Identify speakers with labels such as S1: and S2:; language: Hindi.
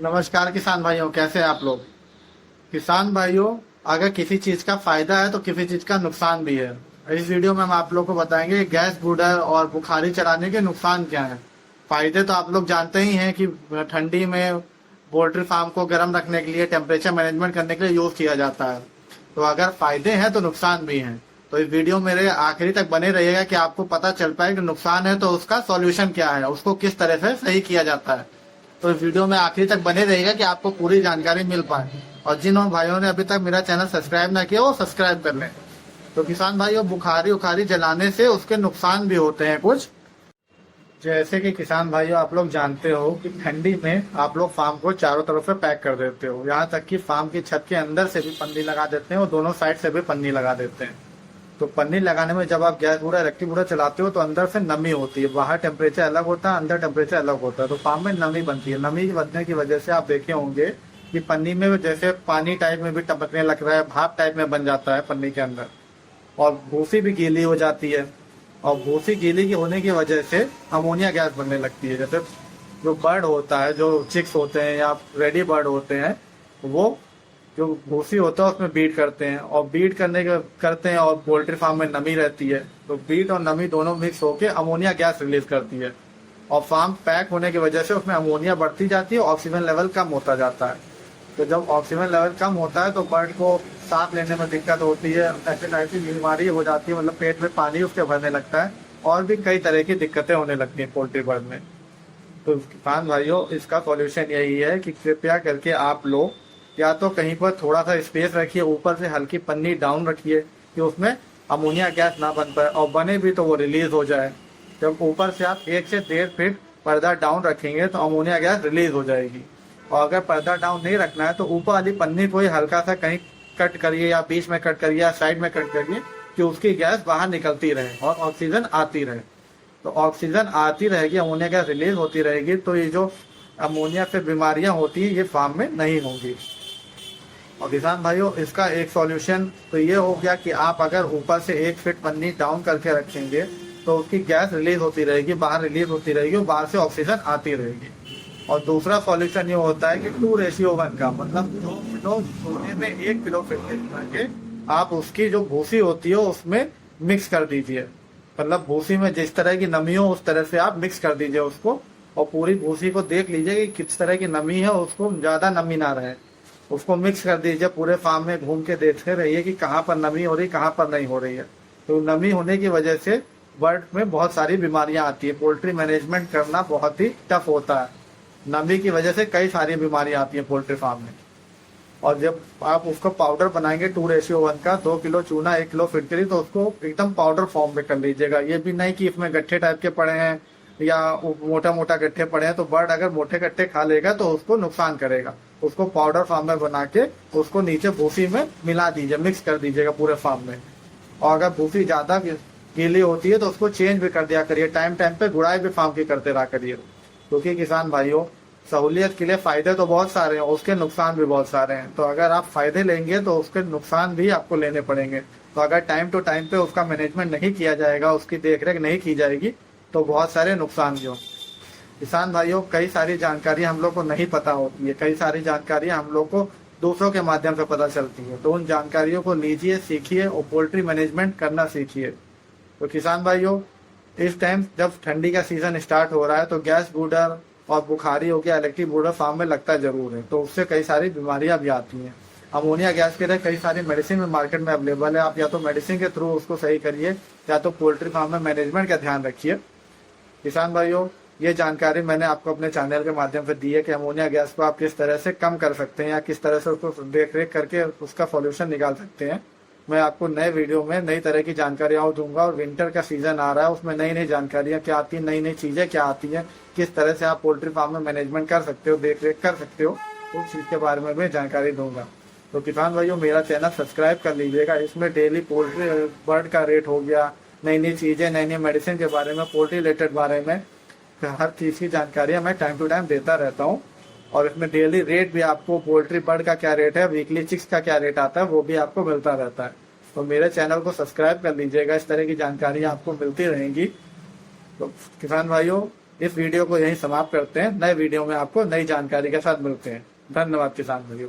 S1: नमस्कार किसान भाइयों, कैसे हैं आप लोग। किसान भाइयों, अगर किसी चीज का फायदा है तो किसी चीज का नुकसान भी है। इस वीडियो में हम आप लोग को बताएंगे गैस ब्रूडर और बुखारी चलाने के नुकसान क्या है। फायदे तो आप लोग जानते ही हैं कि ठंडी में पोल्ट्री फार्म को गर्म रखने के लिए, टेम्परेचर मैनेजमेंट करने के लिए यूज किया जाता है। तो अगर फायदे हैं तो नुकसान भी हैं। तो इस वीडियो मेरे आखिरी तक बने रहिएगा कि आपको पता चल पाए कि नुकसान है तो उसका सॉल्यूशन क्या है, उसको किस तरह से सही किया जाता है। तो इस वीडियो में आखिरी तक बने रहेगा कि आपको पूरी जानकारी मिल पाए। और जिन भाइयों ने अभी तक मेरा चैनल सब्सक्राइब ना किया वो सब्सक्राइब कर लें। तो किसान भाइयों, बुखारी उखारी जलाने से उसके नुकसान भी होते हैं कुछ। जैसे कि किसान भाइयों, आप लोग जानते हो कि ठंडी में आप लोग फार्म को चारों तरफ से पैक कर देते हो, यहाँ तक कि फार्म की छत के अंदर से भी पन्नी लगा देते हैं और दोनों साइड से भी पन्नी लगा देते हैं। तो पन्नी लगाने में जब आप गैस बूढ़ा इलेक्ट्रिक बूढ़ा चलाते हो तो अंदर से नमी होती है, बाहर टेम्परेचर अलग होता है, अंदर टेम्परेचर अलग होता है। तो फार्म में नमी बनती है। नमी बनने की वजह से आप देखे होंगे कि पन्नी में जैसे पानी टाइप में भी टपकने लग रहा है, भाप टाइप में बन जाता है पन्नी के अंदर, और भूसी भी गीली हो जाती है। और भूसी गीली की होने की वजह से अमोनिया गैस बनने लगती है। जैसे जो बर्ड होता है, जो चिक्स होते हैं या रेडी बर्ड होते हैं, वो जो भूसी होता है उसमें बीट करते हैं, और बीट करते हैं और पोल्ट्री फार्म में नमी रहती है। तो बीट और नमी दोनों मिक्स होकर अमोनिया गैस रिलीज करती है, और फार्म पैक होने की वजह से उसमें अमोनिया बढ़ती जाती है, ऑक्सीजन लेवल कम होता जाता है। तो जब ऑक्सीजन लेवल कम होता है तो बर्ड को सांस लेने में दिक्कत होती है, ऐसी बीमारी हो जाती है, मतलब पेट में पानी उसके भरने लगता है, और भी कई तरह की दिक्कतें होने लगती हैं पोल्ट्री बर्ड में। तो किसान भाइयों, इसका सॉल्यूशन यही है कि कृपया करके आप लोग या तो कहीं पर थोड़ा सा स्पेस रखिए, ऊपर से हल्की पन्नी डाउन रखिए कि उसमें अमोनिया गैस ना बन पाए, और बने भी तो वो रिलीज हो जाए। जब ऊपर से आप 1 से 1.5 फीट पर्दा डाउन रखेंगे तो अमोनिया गैस रिलीज हो जाएगी। और अगर पर्दा डाउन नहीं रखना है तो ऊपर वाली पन्नी को ही हल्का सा कहीं कट करिए, या बीच में कट करिए, या साइड में कट करिए, कि उसकी गैस बाहर निकलती रहे और ऑक्सीजन आती रहे। तो ऑक्सीजन आती रहेगी, अमोनिया गैस रिलीज होती रहेगी, तो ये जो अमोनिया से बीमारियां होती हैं ये फार्म में नहीं होंगी। और किसान भाइयों, इसका एक सॉल्यूशन तो ये हो गया कि आप अगर ऊपर से 1 फीट पन्नी डाउन करके रखेंगे तो उसकी गैस रिलीज होती रहेगी, बाहर रिलीज होती रहेगी, और बाहर से ऑक्सीजन आती रहेगी। और दूसरा सॉल्यूशन ये होता है कि 2:1 का, मतलब 2 किलो सोने में 1 किलो फिटनेस करके आप उसकी जो भूसी होती है उसमें मिक्स कर दीजिए। मतलब भूसी में जिस तरह की नमी हो उस तरह से आप मिक्स कर दीजिए उसको, और पूरी भूसी को देख लीजिए कि किस तरह की नमी है, उसको ज्यादा नमी ना रहे, उसको मिक्स कर दीजिए। पूरे फार्म में घूम के देखते रहिए कि कहाँ पर नमी हो रही, कहाँ पर नहीं हो रही है। तो नमी होने की वजह से बर्ड में बहुत सारी बीमारियां आती है। पोल्ट्री मैनेजमेंट करना बहुत ही टफ होता है। नमी की वजह से कई सारी बीमारियां आती है पोल्ट्री फार्म में। और जब आप उसको पाउडर बनाएंगे 2:1 का, 2 किलो चूना 1 किलो फिटकरी, तो उसको एकदम पाउडर फॉर्म में कर लीजिएगा। ये भी नहीं कि इसमें गट्ठे टाइप के पड़े हैं या मोटा मोटा गट्ठे पड़े हैं, तो बर्ड अगर मोटे गट्ठे खा लेगा तो उसको नुकसान करेगा। उसको पाउडर फार्म में बना के उसको नीचे भूसी में मिला दीजिए, मिक्स कर दीजिएगा पूरे फार्म में। और अगर भूसी ज्यादा गीली होती है तो उसको चेंज भी कर दिया करिए, टाइम टाइम पे गुड़ाई भी फार्म की करते रहा करिए। क्योंकि किसान भाइयों, सहूलियत के लिए फायदे तो बहुत सारे हैं, उसके नुकसान भी बहुत सारे हैं। तो अगर आप फायदे लेंगे तो उसके नुकसान भी आपको लेने पड़ेंगे। तो अगर टाइम टू टाइम पे उसका मैनेजमेंट नहीं किया जाएगा, उसकी देखरेख नहीं की जाएगी, तो बहुत सारे नुकसान भी होंगे। किसान भाइयों, कई सारी जानकारी हम लोग को नहीं पता होती है, कई सारी जानकारी हम लोग को दूसरों के माध्यम से पता चलती है। तो उन जानकारियों को लीजिए, सीखिए और पोल्ट्री मैनेजमेंट करना सीखिए। तो किसान भाइयों, इस टाइम जब ठंडी का सीजन स्टार्ट हो रहा है तो गैस ब्रूडर और बुखारी हो गया, इलेक्ट्रिक ब्रूडर फार्म में लगता जरूर है, तो उससे कई सारी बीमारियां भी आती हैं। अमोनिया गैस के लिए कई सारी मेडिसिन में मार्केट में अवेलेबल है। आप या तो मेडिसिन के थ्रू उसको सही करिए, या तो पोल्ट्री फार्म में मैनेजमेंट का ध्यान रखिए। किसान भाइयों, ये जानकारी मैंने आपको अपने चैनल के माध्यम से दी है कि अमोनिया गैस को आप किस तरह से कम कर सकते हैं, या किस तरह से उसको देख रेख करके उसका सॉल्यूशन निकाल सकते हैं। मैं आपको नए वीडियो में नई तरह की जानकारियां दूंगा, और विंटर का सीजन आ रहा है, उसमें नई नई जानकारियां क्या आती है, नई नई चीजें क्या आती हैं, किस तरह से आप पोल्ट्री फार्म में मैनेजमेंट कर सकते हो, देख रेख कर सकते हो, उस चीज के बारे में मैं जानकारी दूंगा। तो किसान भाइयों, मेरा चैनल सब्सक्राइब कर लीजिएगा। इसमें डेली पोल्ट्री बर्ड का रेट हो गया, नई नई चीजें, नई नई मेडिसिन के बारे में, पोल्ट्री रिलेटेड बारे में हर चीज की जानकारियां मैं टाइम टू टाइम देता रहता हूँ। और इसमें डेली रेट भी आपको, पोल्ट्री बर्ड का क्या रेट है, वीकली चिक्स का क्या रेट आता है, वो भी आपको मिलता रहता है। तो मेरे चैनल को सब्सक्राइब कर लीजिएगा, इस तरह की जानकारियां आपको मिलती रहेंगी। तो किसान भाइयों, इस वीडियो को यहीं समाप्त करते हैं। नए वीडियो में आपको नई जानकारी के साथ मिलते हैं। धन्यवाद किसान भाइयों।